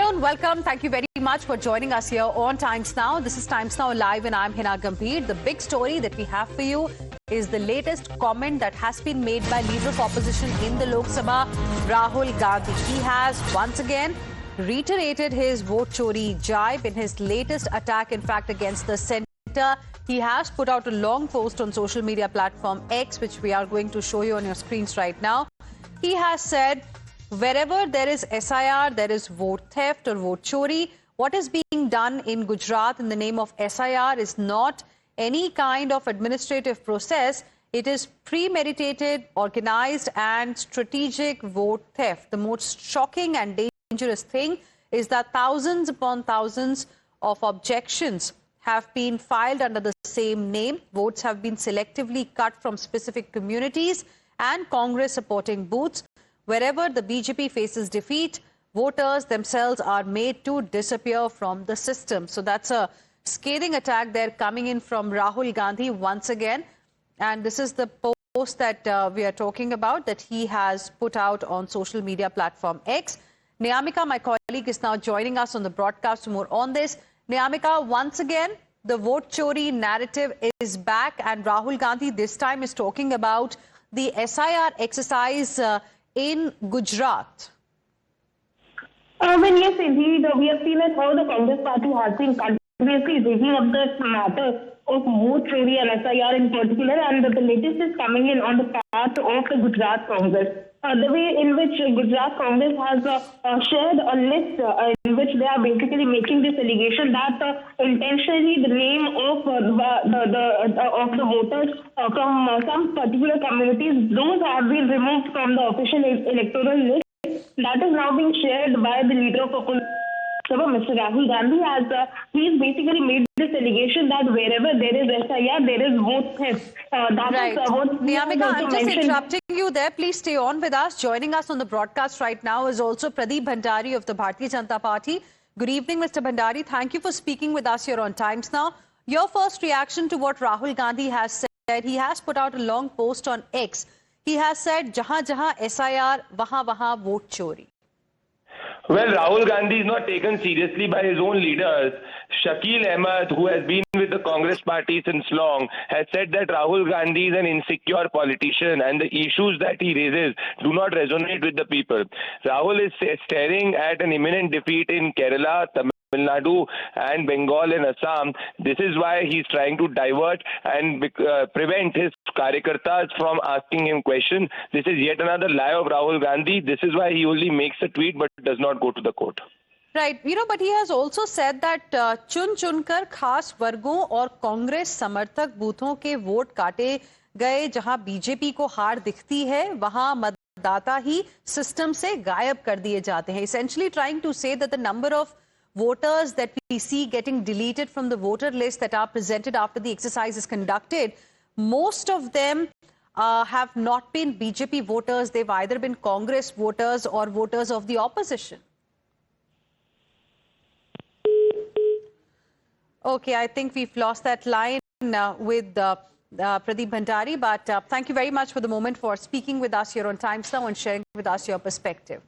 afternoon. Welcome. Thank you very much for joining us here on Times Now. This is Times Now Live and I'm Hina Gambhir. The big story that we have for you is the latest comment that has been made by Leader of Opposition in the Lok Sabha, Rahul Gandhi. He has once again reiterated his vote chori jibe in his latest attack, in fact, against the centre. He has put out a long post on social media platform X, which we are going to show you on your screens right now. He has said, wherever there is SIR, there is vote theft or vote chori. What is being done in Gujarat in the name of SIR is not any kind of administrative process. It is premeditated, organized and strategic vote theft. The most shocking and dangerous thing is that thousands upon thousands of objections have been filed under the same name. Votes have been selectively cut from specific communities and Congress supporting booths. Wherever the BJP faces defeat, voters themselves are made to disappear from the system. So that's a scathing attack there coming in from Rahul Gandhi once again. And this is the post that we are talking about that he has put out on social media platform X. Niyamika, my colleague, is now joining us on the broadcast for more on this. Niyamika, once again, the vote chori narrative is back and Rahul Gandhi this time is talking about the SIR exercise in Gujarat. Yes, indeed, we have seen how the Congress party has been continuously raising up this matter of vote chori and SIR in particular, and the latest is coming in on the part of the Gujarat Congress. The way in which Gujarat Congress has shared a list in which they are basically making this allegation that intentionally the name of the voters from some particular communities, those have been removed from the official electoral list. That is now being shared by the leader of opposition, Mr. Rahul Gandhi, as he's basically made this allegation that wherever there is SIR, there is vote theft. Right. Niyamika, I'm just interrupting you there. Please stay on with us. Joining us on the broadcast right now is also Pradeep Bhandari of the Bharatiya Janata Party. Good evening, Mr. Bhandari. Thank you for speaking with us here on Times Now. Your first reaction to what Rahul Gandhi has said. He has put out a long post on X. He has said, jahan jahan SIR, wahan wahan vote chori. Well, Rahul Gandhi is not taken seriously by his own leaders. Shakil Ahmed, who has been with the Congress party since long, has said that Rahul Gandhi is an insecure politician and the issues that he raises do not resonate with the people. Rahul is staring at an imminent defeat in Kerala, Tamil Nadu and Bengal and Assam. This is why he's trying to divert and prevent his karyakartas from asking him questions. This is yet another lie of Rahul Gandhi. This is why he only makes a tweet but does not go to the court. Right. But he has also said that चुन चुनकर खास वर्गों और कांग्रेस समर्थक बूथों के vote काटे गए जहां बीजेपी को हार दिखती है वहां मतदाता ही सिस्टम से गायब कर दिए जाते हैं. Essentially trying to say that the number of voters that we see getting deleted from the voter list that are presented after the exercise is conducted, most of them have not been BJP voters. They've either been Congress voters or voters of the opposition. Okay, I think we've lost that line with Pradeep Bhandari, but thank you very much for the moment for speaking with us here on Times Now and sharing with us your perspective.